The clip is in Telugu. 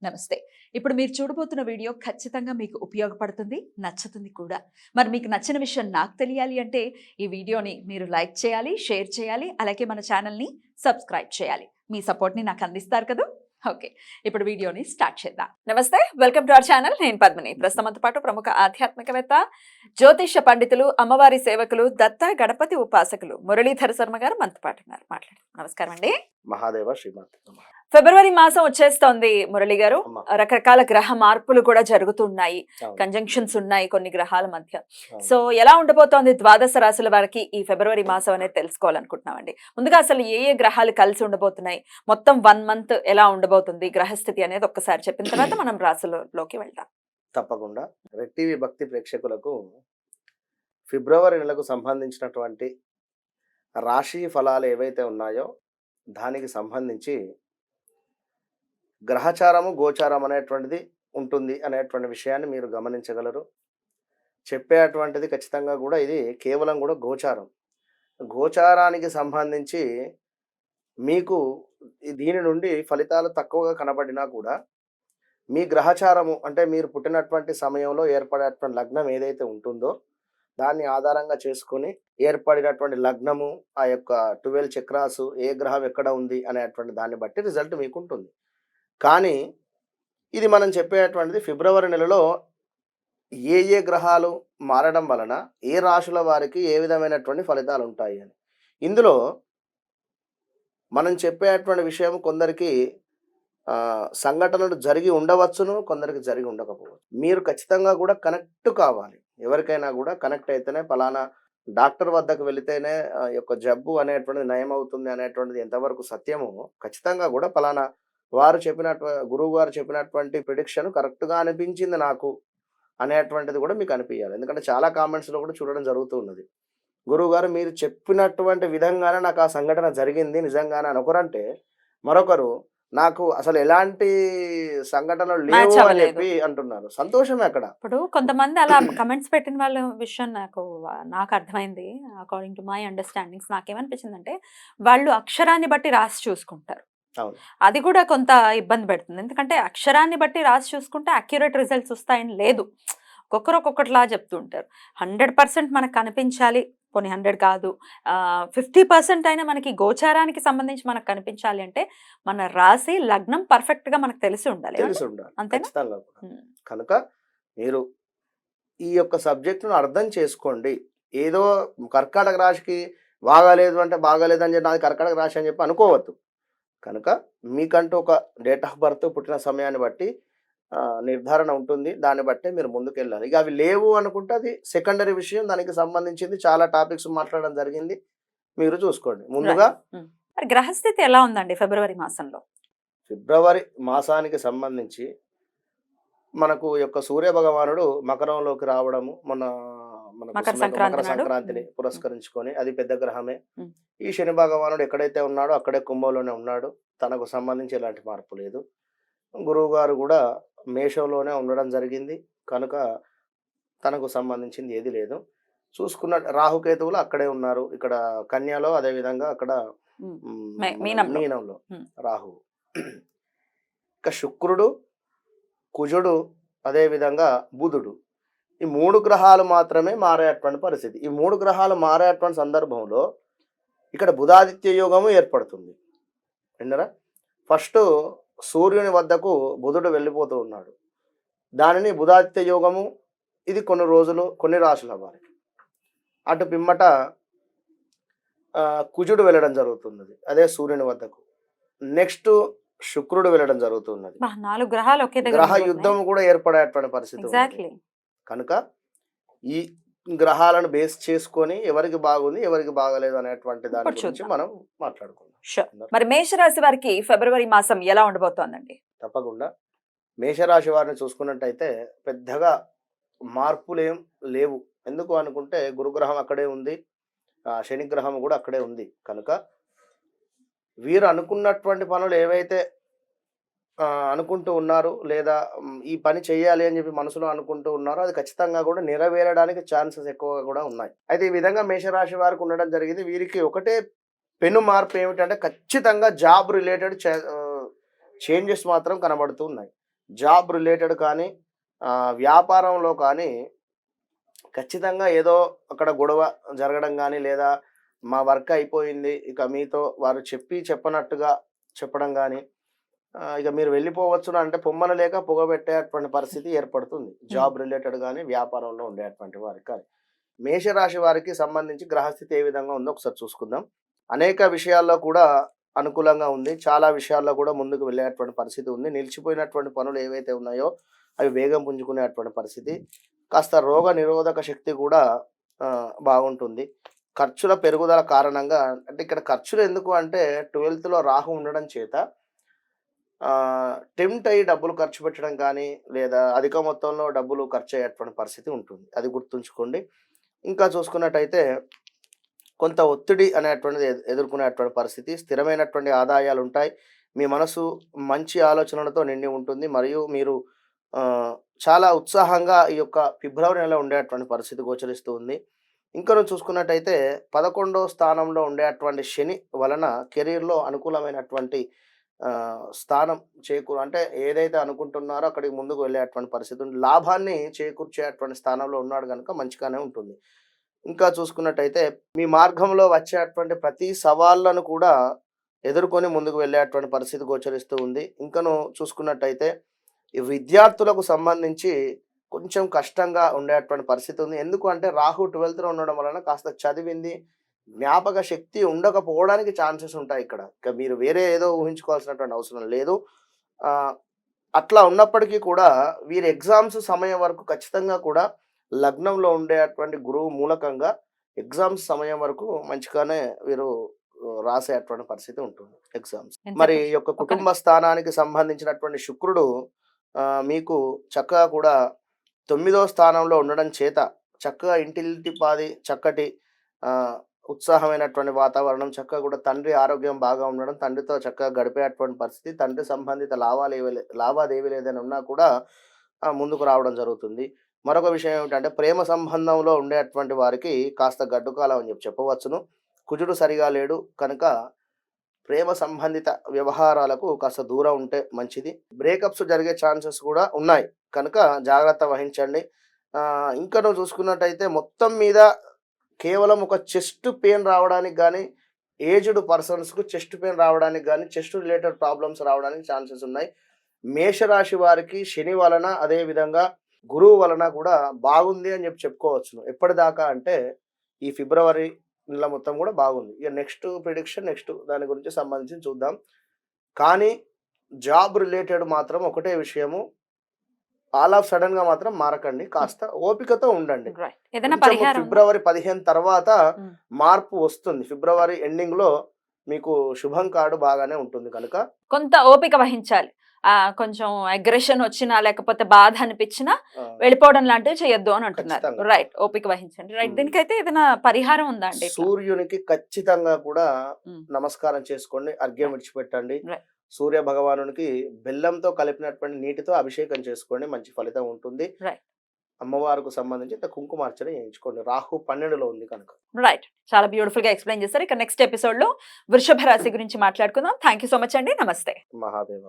నమస్తే. ఇప్పుడు మీరు చూడబోతున్న వీడియో ఖచ్చితంగా మీకు ఉపయోగపడుతుంది, నచ్చుతుంది కూడా. మరి మీకు నచ్చిన విషయం నాకు తెలియాలి అంటే ఈ వీడియోని మీరు లైక్ చేయాలి, షేర్ చేయాలి, అలాగే మన ఛానల్‌ని సబ్స్క్రైబ్ చేయాలి. మీ సపోర్ట్‌ని నాకు అందిస్తారు కదూ! ఓకే. ఇప్పుడు వీడియోని స్టార్ట్ చేద్దాం. నమస్తే. Welcome to our channel. నేను పద్మిని. ప్రస్తుతంతో పాటు ప్రముఖ ఆధ్యాత్మికవేత్త, జ్యోతిష్య పండితులు, అమ్మవారి సేవకులు, దత్త గణపతి ఉపాసకులు మురళీధర శర్మ గారు మనతో పాటు ఉన్నారు. మాట్లాడండి. నమస్కారం అండి. మహాదేవ శ్రీమాత ఫిబ్రవరి మాసం వచ్చేస్తోంది మురళి గారు. అమ్మ. రకరకాల గ్రహ మార్పులు కూడా జరుగుతున్నాయి, అవును. కంజంక్షన్స్ ఉన్నాయి కొన్ని గ్రహాల మధ్య. అవును. సో ఎలా ఉండబోతోంది ద్వాదశ రాశుల వారికి ఈ ఫిబ్రవరి మాసం అనేది తెలుసుకోవాలనుకుంటున్నామండి. ముందుగా అసలు ఏ ఏ గ్రహాలు కలిసి ఉండబోతున్నాయి, మొత్తం 1 మంత్ ఎలా ఉండబోతుంది గ్రహస్థితి అనేది ఒక్కసారి చెప్పిన తర్వాత మనం రాశులలోకి వెళ్దాం. తప్పకుండా రెడ్ టీవీ భక్తి ప్రేక్షకులకు ఫిబ్రవరి నెలకు సంబంధించినటువంటి రాశి ఫలాలు ఏవైతే ఉన్నాయో దానికి సంబంధించి గ్రహచారము గోచారం అనేటువంటిది ఉంటుంది అనేటువంటి విషయాన్ని మీరు గమనించగలరు. చెప్పేటువంటిది ఖచ్చితంగా కూడా ఇది కేవలం కూడా గోచారం. గోచారానికి సంబంధించి మీకు దీని నుండి ఫలితాలు తక్కువగా కనబడినా కూడా మీ గ్రహచారము అంటే మీరు పుట్టినటువంటి సమయంలో ఏర్పడేటువంటి లగ్నం ఏదైతే ఉంటుందో దాన్ని ఆధారంగా చేసుకొని ఏర్పడినటువంటి లగ్నము, ఆ యొక్క 12 చక్రాసు, ఏ గ్రహం ఎక్కడ ఉంది అనేటువంటి దాన్ని బట్టి రిజల్ట్ మీకు ఉంటుంది. కానీ ఇది మనం చెప్పేటువంటిది ఫిబ్రవరి నెలలో ఏ ఏ గ్రహాలు మారడం వలన ఏ రాశుల వారికి ఏ విధమైనటువంటి ఫలితాలు ఉంటాయి అని. ఇందులో మనం చెప్పేటువంటి విషయం కొందరికి సంఘటనలు జరిగి ఉండవచ్చును, కొందరికి జరిగి ఉండకపోవచ్చు. మీరు ఖచ్చితంగా కూడా కనెక్ట్ కావాలి. ఎవరికైనా కూడా కనెక్ట్ అయితేనే ఫలానా డాక్టర్ వద్దకు వెళితేనే యొక్క జబ్బు అనేటువంటిది నయం అవుతుంది అనేటువంటిది ఎంతవరకు సత్యమో ఖచ్చితంగా కూడా ఫలానా వారు గురువు గారు చెప్పినటువంటి ప్రిడిక్షన్ కరెక్ట్గా అనిపించింది నాకు అనేటువంటిది కూడా మీకు అనిపించాలి. ఎందుకంటే చాలా కామెంట్స్లో కూడా చూడడం జరుగుతూ ఉన్నది. గురువు గారు మీరు చెప్పినటువంటి విధంగానే నాకు ఆ సంఘటన జరిగింది నిజంగానే అని ఒకరంటే, మరొకరు నాకు అసలు ఎలాంటి సంఘటనలు మ్యాచ్ లేవు అని అవ్వలేదు. చెప్పి అంటున్నారు. సంతోషమే అక్కడ. ఇప్పుడు కొంతమంది అలా కమెంట్స్ పెట్టిన వాళ్ళ విషయం నాకు అర్థమైంది. అకార్డింగ్ టు మై అండర్స్టాండింగ్స్ నాకేమనిపించిందంటే, వాళ్ళు అక్షరాన్ని బట్టి రాసి చూసుకుంటారు. అవును. అది కూడా కొంత ఇబ్బంది పెడుతుంది. ఎందుకంటే అక్షరాన్ని బట్టి రాసి చూసుకుంటే అక్యురేట్ రిజల్ట్స్ వస్తాయని లేదు. ఒక్కొక్కరు ఒక్కొక్కటిలా చెప్తూ ఉంటారు. 100% మనకు కనిపించాలి, పోనీ 100 కాదు, 50% అయినా మనకి గోచారానికి సంబంధించి మనకు కనిపించాలి అంటే మన రాశి లగ్నం పర్ఫెక్ట్ గా మనకు తెలిసి ఉండాలి. తెలిసి ఉండాలి అంతేనా? ఖచ్చితంగా కూడా. ఉమ్. కనుక మీరు ఈ యొక్క సబ్జెక్టును అర్థం చేసుకోండి. ఏదో కర్కాటక రాశికి బాగాలేదు అంటే బాగాలేదు అని చెప్పి నాది కర్కాటక రాశి అని చెప్పి అనుకోవద్దు. కనుక మీకంటూ ఒక డేట్ ఆఫ్ బర్త్, పుట్టిన సమయాన్ని బట్టి నిర్ధారణ ఉంటుంది. దాన్ని బట్టే మీరు ముందుకెళ్ళాలి. ఇక అవి లేవు అనుకుంటే అది సెకండరీ విషయం. దానికి సంబంధించింది చాలా టాపిక్స్ మాట్లాడడం జరిగింది. మీరు చూసుకోండి. ముందుగా మరి గ్రహస్థితి ఎలా ఉందండి ఫిబ్రవరి మాసంలో? ఫిబ్రవరి మాసానికి సంబంధించి మనకు యొక్క సూర్య భగవానుడు మకరంలోకి రావడము మనకు మకర మకర సంక్రాంతి నాడు. సంక్రాంతిని పురస్కరించుకొని అది పెద్ద గ్రహమే. ఉమ్. ఈ శని భగవానుడు ఎక్కడైతే ఉన్నాడో అక్కడే కుంభంలోనే ఉన్నాడు. తనకు సంబంధించి ఎలాంటి మార్పు లేదు. గురువు గారు కూడా మేషంలోనే ఉండడం జరిగింది. కనుక తనకు సంబంధించింది ఏది లేదు. చూసుకున్న రాహుకేతువులు అక్కడే ఉన్నారు. ఇక్కడ కన్యలో, అదేవిధంగా అక్కడ ఉమ్. మన మీనంలో. మీనంలో ఉమ్. రాహువు. ఇక శుక్రుడు, కుజుడు, అదేవిధంగా బుధుడు, ఈ 3 గ్రహాలు మాత్రమే మారేటువంటి పరిస్థితి. ఈ 3 గ్రహాలు మారేటువంటి సందర్భంలో ఇక్కడ బుధాదిత్య యోగము ఏర్పడుతుంది. విన్నరా? ఫస్ట్ సూర్యుని వద్దకు బుధుడు వెళ్ళిపోతూ ఉన్నాడు. దానిని బుధాదిత్య యోగము. ఇది కొన్ని రోజులు కొన్ని రాశుల వారికి. అటు పిమ్మట కుజుడు వెళ్ళడం జరుగుతున్నది, అదే సూర్యుని వద్దకు. నెక్స్ట్ శుక్రుడు వెళ్ళడం జరుగుతున్నది. 4 గ్రహాలు ఒకే దగ్గర గ్రహ ఉండిపోతున్నాయి. యుద్ధం కూడా ఏర్పడేటువంటి పరిస్థితి ఉన్నది. ఎగ్జాక్ట్లీ. కనుక ఈ గ్రహాలను బేస్ చేసుకొని ఎవరికి బాగుంది ఎవరికి బాగలేదు అనేటువంటి దాని ఇప్పుడు గురించి చూద్దాం. మనం మాట్లాడుకుందాం. షూర్. మరి మేషరాశి వారికి ఫిబ్రవరి మాసం ఎలా ఉండబోతోందండి? తప్పకుండా మేషరాశి వారిని చూసుకున్నట్టయితే పెద్దగా మార్పులు ఏం లేవు. ఎందుకు అనుకుంటే గురుగ్రహం అక్కడే ఉంది, శని గ్రహం కూడా అక్కడే ఉంది. కనుక వీరు అనుకున్నటువంటి పనులు ఏవైతే అనుకుంటూ ఉన్నారు, లేదా ఈ పని చేయాలి అని చెప్పి మనసులో అనుకుంటూ ఉన్నారో అది ఖచ్చితంగా కూడా నెరవేరడానికి ఛాన్సెస్ ఎక్కువగా కూడా ఉన్నాయి. అయితే ఈ విధంగా మేషరాశి వారికి ఉండడం జరిగింది. వీరికి ఒకటే పెను మార్పు ఏమిటంటే ఖచ్చితంగా జాబ్ రిలేటెడ్ చేంజెస్ మాత్రం కనబడుతూ ఉన్నాయి. జాబ్ రిలేటెడ్ కానీ వ్యాపారంలో కానీ ఖచ్చితంగా ఏదో అక్కడ గొడవ జరగడం కానీ, లేదా మా వర్క్ అయిపోయింది ఇక మీతో వారు చెప్పనట్టుగా చెప్పడం కానీ, ఇక మీరు వెళ్ళిపోవచ్చును అంటే పొమ్మన లేక పొగబెట్టేటువంటి పరిస్థితి ఏర్పడుతుంది. జాబ్ రిలేటెడ్ గాని, వ్యాపారంలో ఉండేటువంటి వారికి కానీ. మేషరాశి వారికి సంబంధించి గ్రహస్థితి ఏ విధంగా ఉందో ఒకసారి చూసుకుందాం. అనేక విషయాల్లో కూడా అనుకూలంగా ఉంది. చాలా విషయాల్లో కూడా ముందుకు వెళ్ళేటువంటి పరిస్థితి ఉంది. నిలిచిపోయినటువంటి పనులు ఏవైతే ఉన్నాయో అవి వేగం పుంజుకునేటువంటి పరిస్థితి. కాస్త రోగ నిరోధక శక్తి కూడా బాగుంటుంది. ఖర్చుల పెరుగుదల కారణంగా, అంటే ఇక్కడ ఖర్చులు ఎందుకు అంటే 12థ్ రాహు ఉండడం చేత టెంప్ట్ అయ్యి డబ్బులు ఖర్చు పెట్టడం కానీ, లేదా అధిక మొత్తంలో డబ్బులు ఖర్చు అయ్యేటువంటి పరిస్థితి ఉంటుంది. అది గుర్తుంచుకోండి. ఇంకా చూసుకున్నట్టయితే కొంత ఒత్తిడి అనేటువంటిది ఎదుర్కొనేటువంటి పరిస్థితి. స్థిరమైనటువంటి ఆదాయాలు ఉంటాయి. మీ మనసు మంచి ఆలోచనలతో నిండి ఉంటుంది. మరియు మీరు చాలా ఉత్సాహంగా ఈ యొక్క ఫిబ్రవరి నెల ఉండేటువంటి పరిస్థితి గోచరిస్తూ ఉంది. ఇంకా నువ్వు చూసుకున్నట్టయితే 11వ స్థానంలో ఉండేటువంటి శని వలన కెరీర్లో అనుకూలమైనటువంటి స్థానం అంటే ఏదైతే అనుకుంటున్నారో అక్కడికి ముందుకు వెళ్ళేటువంటి పరిస్థితి ఉంది. లాభాన్ని చేకూర్చేటువంటి స్థానంలో ఉన్నాడు కనుక మంచిగానే ఉంటుంది. ఇంకా చూసుకున్నట్టయితే మీ మార్గంలో వచ్చేటువంటి ప్రతి సవాళ్ళను కూడా ఎదుర్కొని ముందుకు వెళ్ళేటువంటి పరిస్థితి గోచరిస్తూ ఉంది. ఇంకను చూసుకున్నట్టయితే ఈ విద్యార్థులకు సంబంధించి కొంచెం కష్టంగా ఉండేటువంటి పరిస్థితి ఉంది. ఎందుకు అంటే రాహు 12థ్ ఉండడం వలన కాస్త చదివింది జ్ఞాపక శక్తి ఉండకపోవడానికి ఛాన్సెస్ ఉంటాయి. ఇక్కడ ఇక మీరు వేరే ఏదో ఊహించుకోవాల్సినటువంటి అవసరం లేదు. అట్లా ఉన్నప్పటికీ కూడా వీరి ఎగ్జామ్స్ సమయం వరకు ఖచ్చితంగా కూడా లగ్నంలో ఉండేటువంటి గురువు మూలకంగా ఎగ్జామ్స్ సమయం వరకు మంచిగానే వీరు రాసేటువంటి పరిస్థితి ఉంటుంది ఎగ్జామ్స్. మరి ఈ యొక్క కుటుంబ స్థానానికి సంబంధించినటువంటి శుక్రుడు మీకు చక్కగా కూడా 9వ స్థానంలో ఉండడం చేత చక్కగా ఇంటిల్లిపాది చక్కటి ఉత్సాహమైనటువంటి వాతావరణం, చక్కగా కూడా తండ్రి ఆరోగ్యం బాగా ఉండడం, తండ్రితో చక్కగా గడిపేటువంటి పరిస్థితి, తండ్రి సంబంధిత లావాదేవీలు ఏదైనా ఉన్నా కూడా ముందుకు రావడం జరుగుతుంది. మరొక విషయం ఏమిటంటే ప్రేమ సంబంధంలో ఉండేటువంటి వారికి కాస్త గడ్డుకాలం అని చెప్పవచ్చును. కుజుడు సరిగా లేడు కనుక ప్రేమ సంబంధిత వ్యవహారాలకు కాస్త దూరం ఉంటే మంచిది. బ్రేకప్స్ జరిగే ఛాన్సెస్ కూడా ఉన్నాయి కనుక జాగ్రత్త వహించండి. ఇంకా నువ్వు చూసుకున్నట్టయితే మొత్తం మీద కేవలం ఒక చెస్ట్ పెయిన్ రావడానికి కానీ, ఏజ్డ్ పర్సన్స్కు చెస్ట్ పెయిన్ రావడానికి కానీ, చెస్ట్ రిలేటెడ్ ప్రాబ్లమ్స్ రావడానికి ఛాన్సెస్ ఉన్నాయి. మేషరాశి వారికి శని వలన, అదేవిధంగా గురువు వలన కూడా బాగుంది అని చెప్పుకోవచ్చును. ఎప్పటిదాకా అంటే ఈ ఫిబ్రవరి నెల మొత్తం కూడా బాగుంది. ఇక నెక్స్ట్ ప్రిడిక్షన్ నెక్స్ట్ దాని గురించి సంబంధించి చూద్దాం. కానీ జాబ్ రిలేటెడ్ మాత్రం ఒకటే విషయము, ఆల్ ఆఫ్ సడన్ గా మాత్రం మారకండి. కాస్త ఓపికతో ఉండండి. ఫిబ్రవరి 15 తర్వాత మార్పు వస్తుంది. ఫిబ్రవరి ఎండింగ్ లో మీకు శుభం కార్డు బాగానే ఉంటుంది కనుక కొంత ఓపిక వహించాలి. కొంచెం అగ్రెషన్ వచ్చినా లేకపోతే బాధ అనిపించినా వెళ్ళిపోవడం లాంటివి చేయొద్దు అని అంటున్నారు. రైట్, ఓపిక వహించండి. రైట్, దీనికైతే ఏదైనా పరిహారం ఉందా అండి? సూర్యునికి ఖచ్చితంగా కూడా నమస్కారం చేసుకోండి, అర్ఘ్యం విడిచిపెట్టండి. సూర్య భగవానునికి బెల్లంతో కలిపినటువంటి నీటితో అభిషేకం చేసుకోండి, మంచి ఫలితం ఉంటుంది. అమ్మవారికి సంబంధించి కుంకుమార్చన చేయించుకోండి. రాహు 12లో ఉంది కనుక. రైట్, చాలా బ్యూటిఫుల్ గా ఎక్స్ప్లెయిన్ చేస్తారు. ఇక నెక్స్ట్ ఎపిసోడ్ లో వృషభ రాశి గురించి మాట్లాడుకుందాం. థ్యాంక్ యూ సో మచ్ అండి. నమస్తే. మహాదేవ.